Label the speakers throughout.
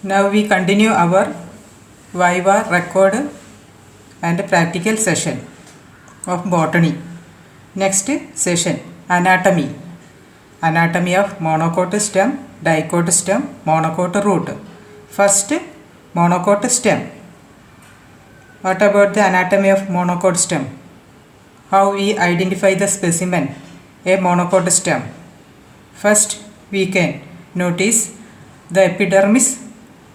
Speaker 1: Now we continue our Viva record and practical session of botany. Next session, anatomy. Anatomy of monocot stem, dicot stem, monocot root. First, monocot stem. What about the anatomy of monocot stem? How we identify the specimen, a monocot stem? First, we can notice the epidermis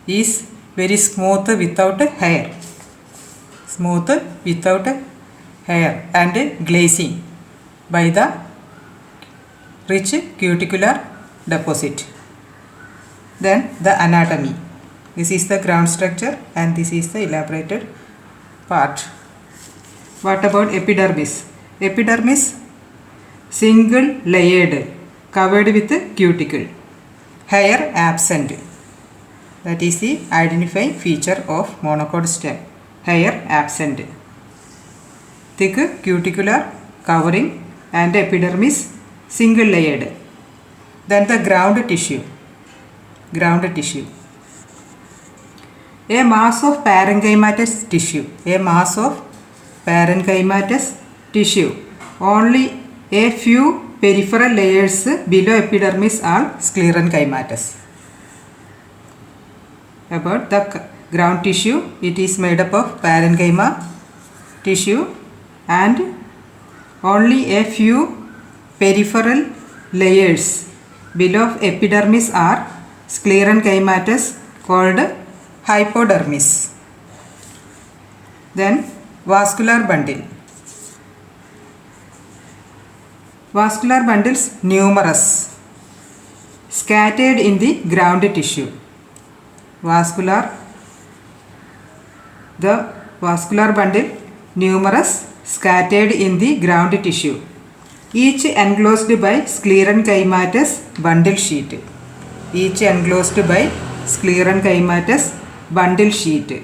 Speaker 1: is very smooth without hair. Smooth without hair and glazing by the rich cuticular deposit. Then the anatomy. This is the ground structure and this is the elaborated part. What about epidermis? Epidermis single layered, covered with cuticle, hair absent. That is the identifying feature of monocot stem. Hair absent. Thick cuticular covering and epidermis single layered. Then the ground tissue. Ground tissue. A mass of parenchymatous tissue. A mass of parenchymatous tissue. Only a few peripheral layers below epidermis are sclerenchymatous. About the ground tissue, it is made up of parenchyma tissue and only a few peripheral layers below epidermis are sclerenchymatous called hypodermis. Then vascular bundle. Vascular bundles numerous, scattered in the ground tissue. The vascular bundle numerous, scattered in the ground tissue, each enclosed by sclerenchymatous bundle sheet. Each enclosed by sclerenchymatous bundle sheet.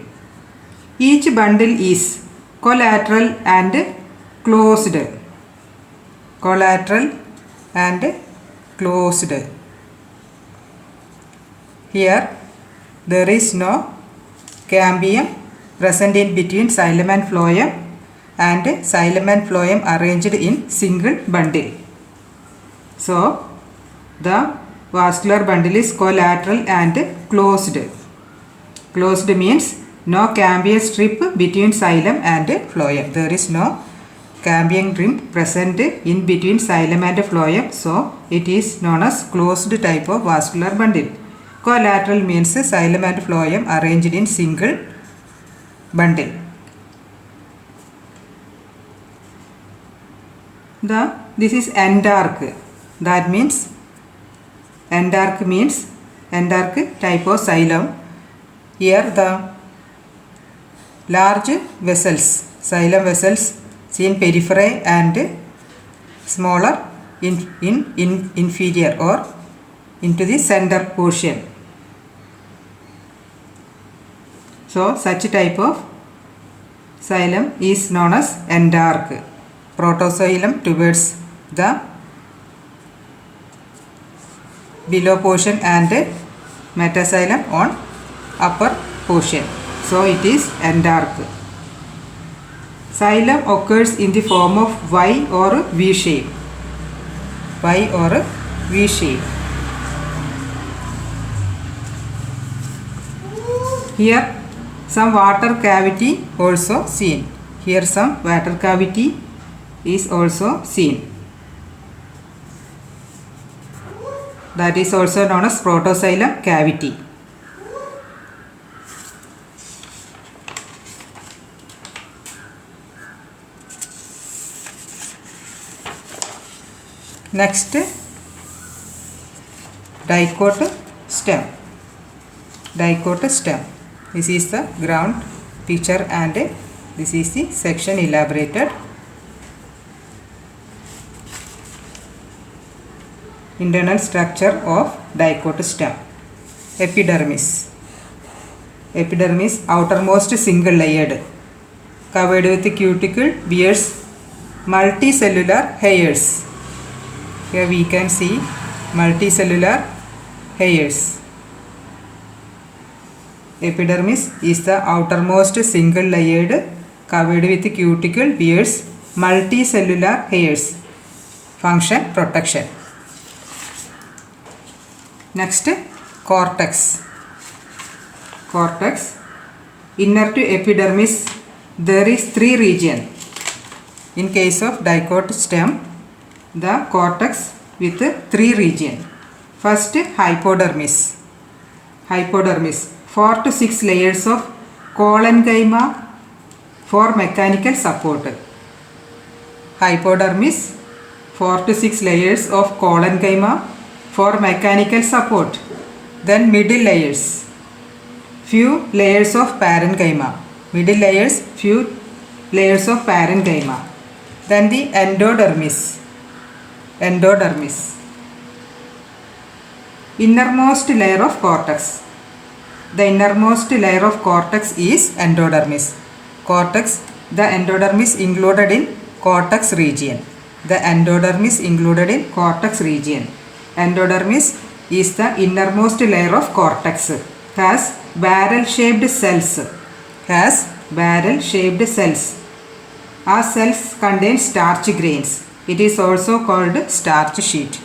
Speaker 1: Each bundle is collateral and closed. Collateral and closed. Here there is no cambium present in between xylem and phloem, and xylem and phloem arranged in single bundle. So the vascular bundle is collateral and closed. Closed means no cambium strip between xylem and phloem. There is no cambium rim present in between xylem and phloem, so it is known as closed type of vascular bundle. Collateral means xylem and phloem arranged in single bundle. This is endarc. That means endarc type of xylem. Here the large vessels, xylem vessels, seen periphery and smaller in inferior or into the center portion. So such type of xylem is known as endarc. Protoxylem towards the below portion and metaxylem on upper portion. So it is endarc. Xylem occurs in the form of Y or V shape. Y or V shape. Here some water cavity also seen. Here some water cavity is also seen. That is also known as protoxylem cavity. Next, dicot stem. Dicot stem. This is the ground picture and this is the section elaborated. Internal structure of dicot stem. Epidermis. Epidermis outermost single layered, covered with cuticle, bears multicellular hairs. Here we can see multicellular hairs. Epidermis is the outermost single layered covered with cuticle bears multicellular hairs. Function protection. Next, cortex. Cortex. Inner to epidermis there is 3 regions. In case of dicot stem, the cortex with 3 regions. First, hypodermis. Hypodermis, 4 to 6 layers of collenchyma for mechanical support. Hypodermis, 4 to 6 layers of collenchyma for mechanical support. Then middle layers, few layers of parenchyma. Middle layers, few layers of parenchyma. Then the endodermis. Endodermis, innermost layer of cortex. The innermost layer of cortex is endodermis. Cortex, the endodermis included in cortex region. The endodermis included in cortex region. Endodermis is the innermost layer of cortex. Has barrel shaped cells. Has barrel shaped cells. Our cells contain starch grains. It is also called starch sheet.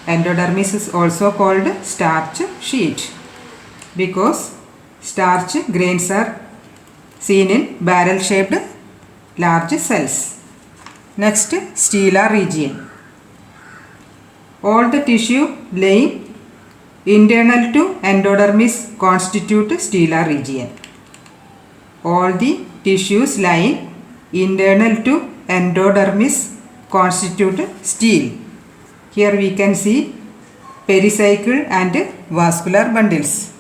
Speaker 1: Endodermis is also called starch sheet because starch grains are seen in barrel shaped large cells. Next, stellar region. All the tissue lying internal to endodermis constitute stellar region. All the tissues lying internal to endodermis constitute stele. Here we can see pericycle and vascular bundles.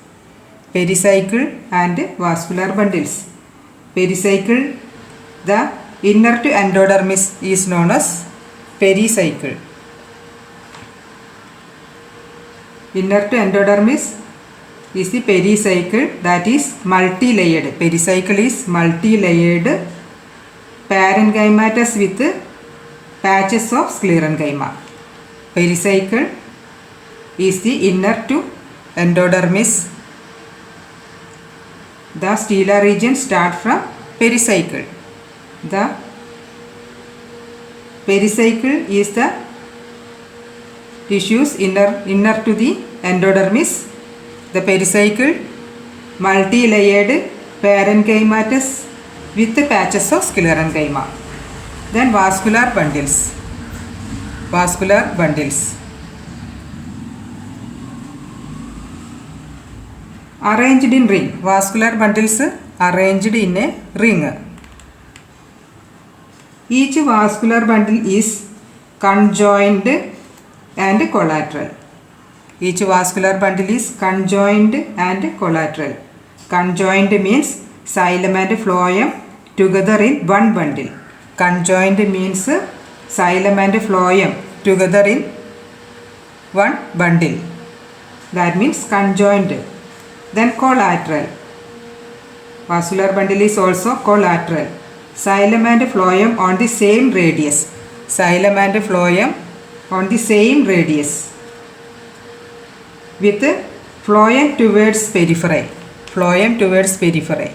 Speaker 1: Pericycle and vascular bundles. Pericycle, the inner to endodermis is known as pericycle. Inner to endodermis is the pericycle, that is multi-layered. Pericycle is multi-layered parenchymatous with patches of sclerenchyma. Pericycle is the inner to endodermis. The stellar region start from pericycle. The pericycle is the tissues inner to the endodermis. The pericycle multi-layered parenchymatous with patches of sclerenchyma. Then vascular bundles. Vascular bundles. Arranged in ring. Vascular bundles arranged in a ring. Each vascular bundle is conjoined and collateral. Each vascular bundle is conjoined and collateral. Conjoined means xylem and phloem together in one bundle. Conjoined means xylem and phloem together in one bundle. That means conjoined. Then collateral. Vascular bundle is also collateral. Xylem and phloem on the same radius. Xylem and phloem on the same radius with phloem towards periphery. Phloem towards periphery.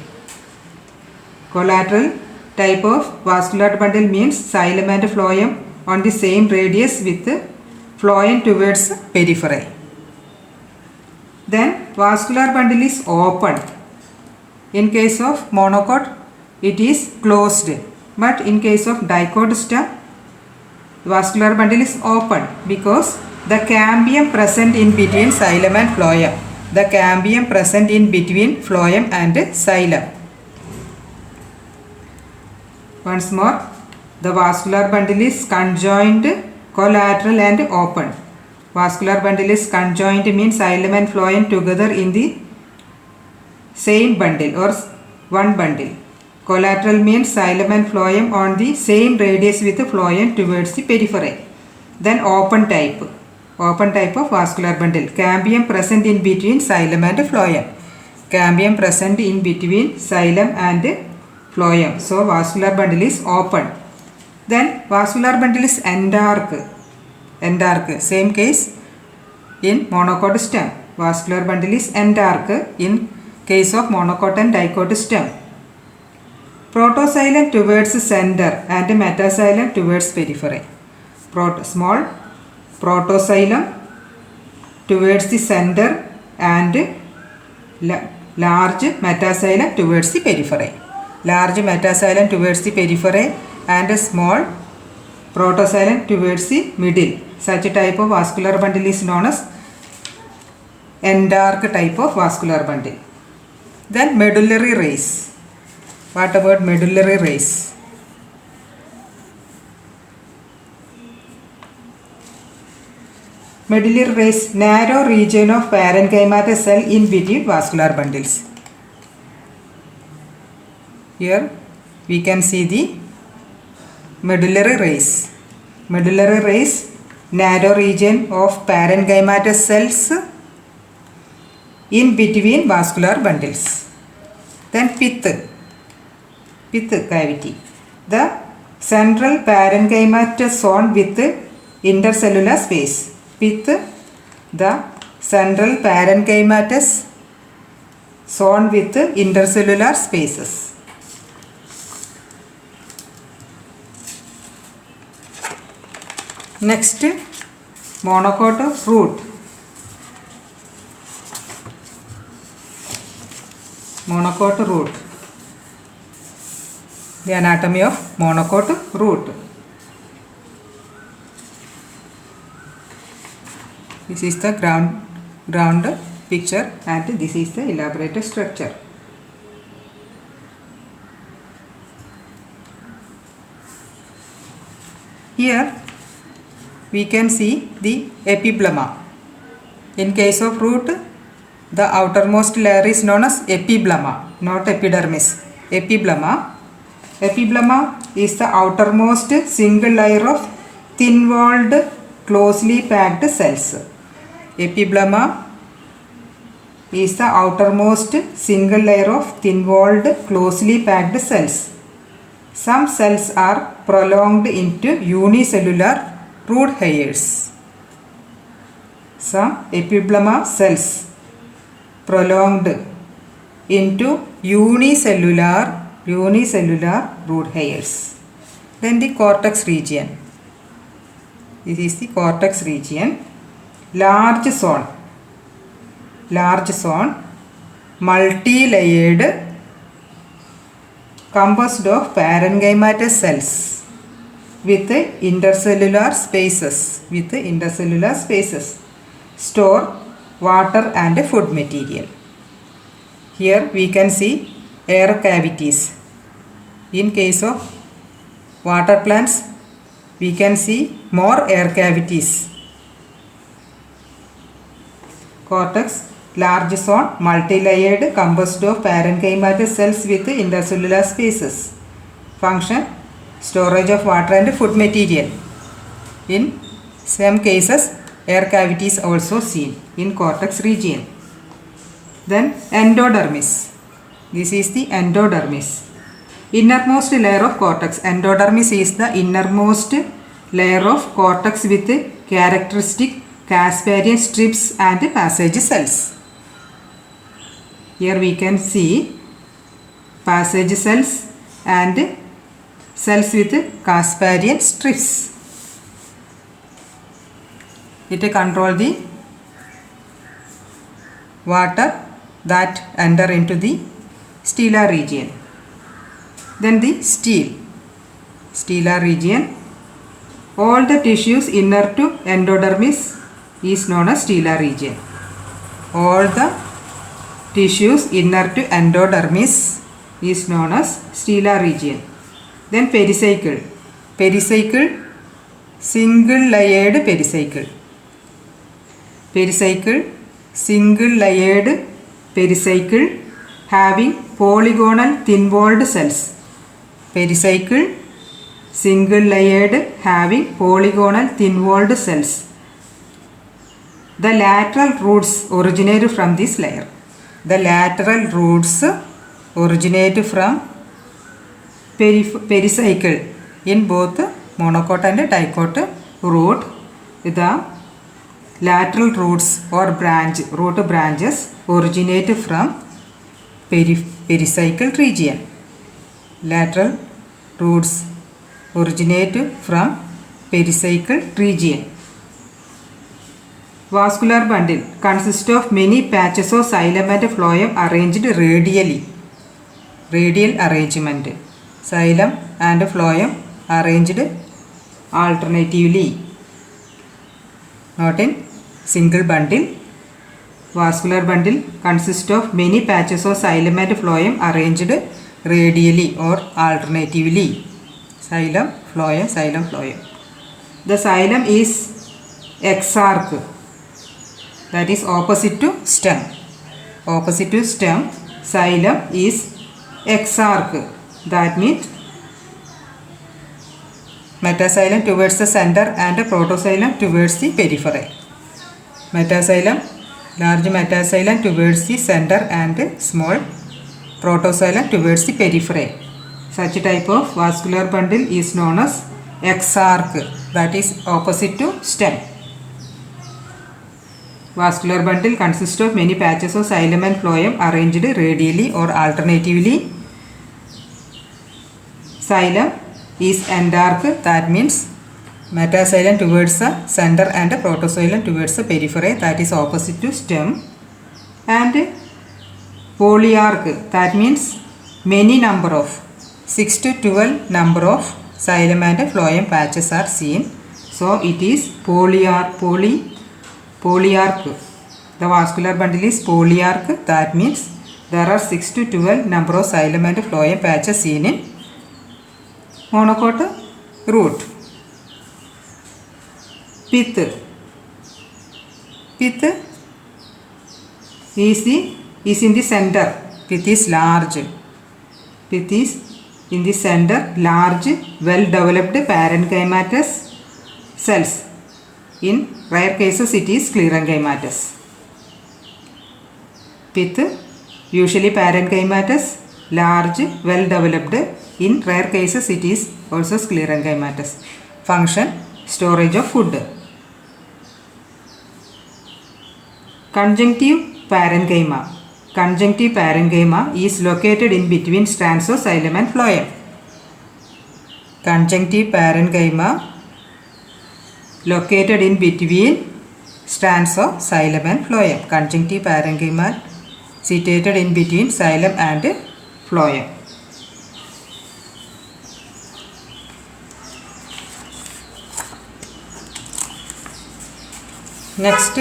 Speaker 1: Collateral type of vascular bundle means xylem and phloem on the same radius with phloem towards periphery. Then vascular bundle is open. In case of monocot, it is closed, but in case of dicot stem, vascular bundle is open because the cambium present in between xylem and phloem. The cambium present in between phloem and xylem. Once more, the vascular bundle is conjoined, collateral and open. Vascular bundle is conjoined means xylem and phloem together in the same bundle or one bundle. Collateral means xylem and phloem on the same radius with phloem towards the periphery. Then open type. Open type of vascular bundle. Cambium present in between xylem and phloem. Cambium present in between xylem and phloem. So vascular bundle is open. Then vascular bundle is endark. Endark. Same case in monocot stem. Vascular bundle is endark. In case of monocot and dicot stem. Protoxylem towards center and metaxylem towards periphery. Small protoxylem towards the center and large metaxylem towards the periphery. Large metaxylem towards the periphery and a small protoxylem towards the middle. Such a type of vascular bundle is known as endark type of vascular bundle. Then medullary rays. What about medullary rays? Medullary rays, narrow region of parenchymatous cell in between vascular bundles. Here we can see the medullary rays. Medullary rays, narrow region of parenchymatous cells in between vascular bundles. Then pith cavity. The central parenchymatous zone with intercellular space. Pith, the central parenchymatous zone with intercellular spaces. Next, monocot root. Monocot root. The anatomy of monocot root. This is the ground picture and this is the elaborated structure. Here we can see the epiblema. In case of root, the outermost layer is known as epiblema, not epidermis. Epiblema. Epiblema is the outermost single layer of thin-walled, closely packed cells. Epiblema is the outermost single layer of thin-walled, closely packed cells. Some cells are prolonged into unicellular root hairs. Some epiblema cells prolonged into unicellular root hairs. Then the cortex region. This is the cortex region. Large zone, multi-layered, composed of parenchymatous cells with intercellular spaces. Store water and food material. Here we can see air cavities. In case of water plants, we can see more air cavities. Cortex, large zone, multi-layered, composed of parenchymatous cells with intercellular spaces. Function, storage of water and food material. In some cases, air cavities also seen in cortex region. Then endodermis. This is the endodermis. Innermost layer of cortex. Endodermis is the innermost layer of cortex with characteristic Casparian strips and passage cells. Here we can see passage cells and cells with Casparian strips. It controls the water that enter into the stellar region. Then the stellar region. All the tissues inner to endodermis is known as stellar region. All the tissues inner to endodermis is known as stellar region. Then pericycle. Pericycle, single layered pericycle. Pericycle, single layered pericycle having polygonal thin-walled cells. Pericycle, single layered having polygonal thin-walled cells. The lateral roots originate from this layer. The lateral roots originate from pericycle in both monocot and dicot root. The lateral roots or root branches originate from pericycle region. Lateral roots originate from pericycle region. Vascular bundle consists of many patches of xylem and phloem arranged radially. Radial arrangement. Xylem and phloem arranged alternatively. Not in single bundle. Vascular bundle consists of many patches of xylem and phloem arranged radially or alternatively. Xylem, phloem. The xylem is exarch, that is opposite to stem. Opposite to stem, xylem is exarch. That means metaxylem towards the center and protoxylem towards the periphery. Metaxylem, large metaxylem towards the center and small protoxylem towards the periphery. Such type of vascular bundle is known as exarch, that is opposite to stem. Vascular bundle consists of many patches of xylem and phloem arranged radially or alternatively. Xylem is endarch, that means metaxylem towards the center and protoxylem towards the periphery, that is opposite to stem. And polyarch, that means many number of 6 to 12 number of xylem and phloem patches are seen. So it is polyarch. The vascular bundle is polyarch, that means there are 6 to 12 number of xylem and phloem patches seen in monocot root. Pith is in the center. Pith is large. Pith is in the center, large, well developed parenchymatous cells. In rare cases it is sclerenchymatous. Pith, usually parenchymatous, large, well developed. In rare cases it is also sclerenchymatous. Function, storage of food. Conjunctive parenchyma. Conjunctive parenchyma is located in between strands of xylem and phloem. Conjunctive parenchyma located in between strands of xylem and phloem. Conjunctive parenchyma situated in between xylem and phloem. Next,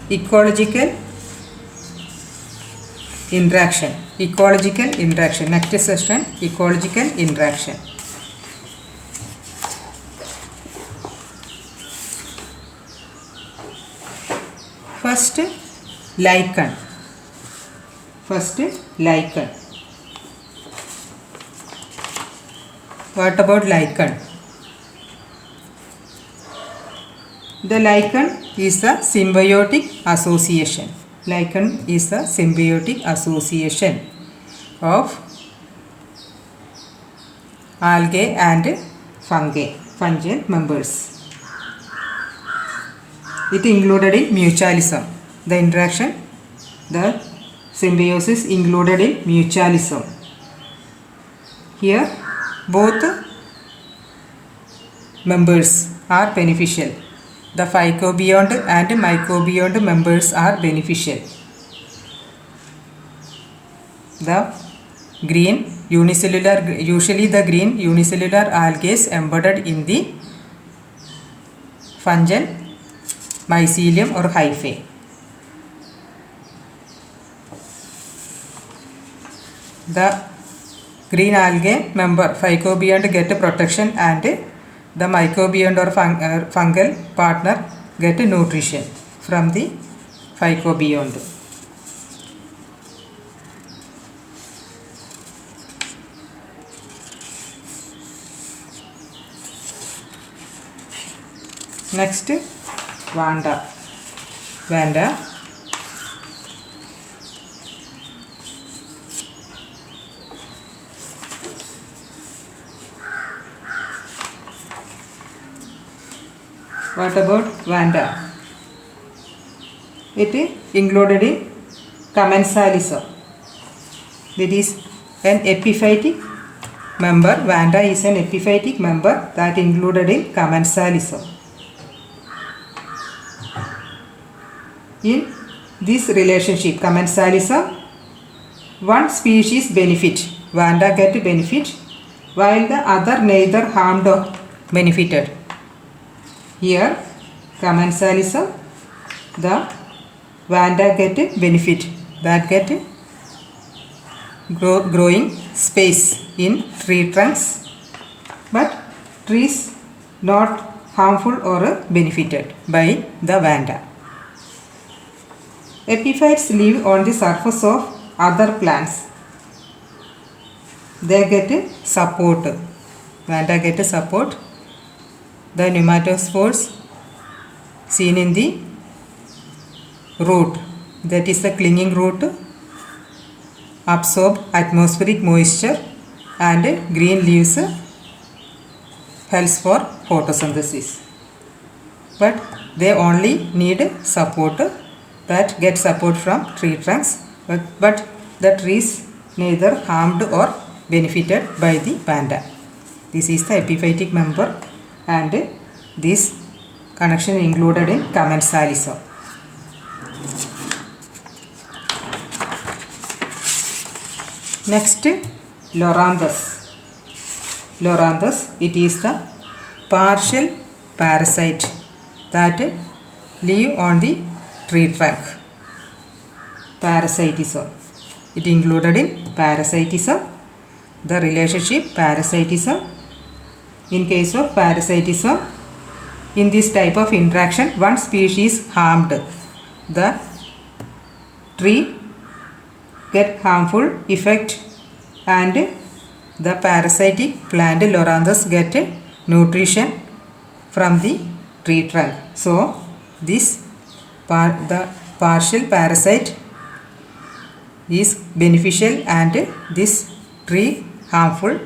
Speaker 1: ecological interaction. Ecological interaction. Next session, ecological interaction. First, lichen. What about lichen? The lichen is a symbiotic association. Lichen is a symbiotic association of algae and fungi, fungal members. It included in mutualism. The interaction, the symbiosis included in mutualism. Here, both members are beneficial. The phycobionts and mycobionts members are beneficial. The green unicellular, usually the green unicellular algae is embedded in the fungal mycelium or hyphae. The green algae member phycobiont get protection and the mycobiont or fungal partner get nutrition from the phycobiont. Next, Vanda. What about Vanda? it included in commensalism. That is an epiphytic member. Vanda is an epiphytic member that included in commensalism. In this relationship, commensalism, one species benefit, Vanda get benefit, while the other neither harmed or benefited. Here, commensalism, the Vanda get benefit, that get growing space in tree trunks, but trees not harmful or benefited by the Vanda. Epiphytes live on the surface of other plants. They get support. Vanda get support. The nematospores seen in the root, that is the clinging root, absorb atmospheric moisture, and green leaves helps for photosynthesis. But they only need support, that get support from tree trunks, but the trees neither harmed or benefited by the Vanda. This is the epiphytic member, and this connection included in commensalism. Next, Loranthus. Loranthus, it is the partial parasite that live on the tree trunk. Parasitism. It included in parasitism. The relationship parasitism. In case of parasitism, in this type of interaction, one species harmed, the tree get harmful effect, and the parasitic plant Loranthus get nutrition from the tree trunk. So this the partial parasite is beneficial and this tree harmful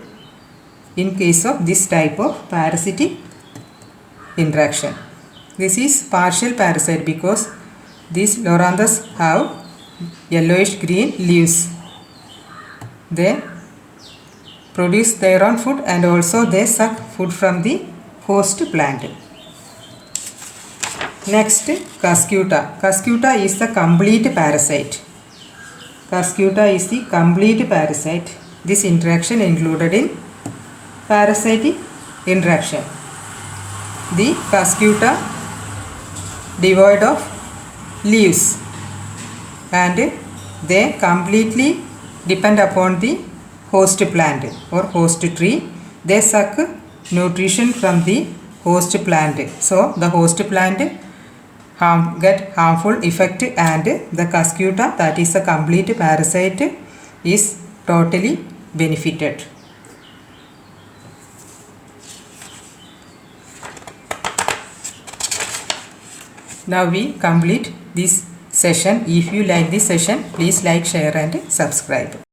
Speaker 1: in case of this type of parasitic interaction. This is partial parasite because these Loranthus have yellowish green leaves. They produce their own food and also they suck food from the host plant. Next, Cuscuta. Cuscuta is the complete parasite. Cuscuta is the complete parasite. This interaction included in parasitic interaction. The Cuscuta devoid of leaves, and they completely depend upon the host plant or host tree. They suck nutrition from the host plant. So the host plant get harmful effect, and the Cuscuta, that is a complete parasite, is totally benefited. Now we complete this session. If you like this session, please like, share and subscribe.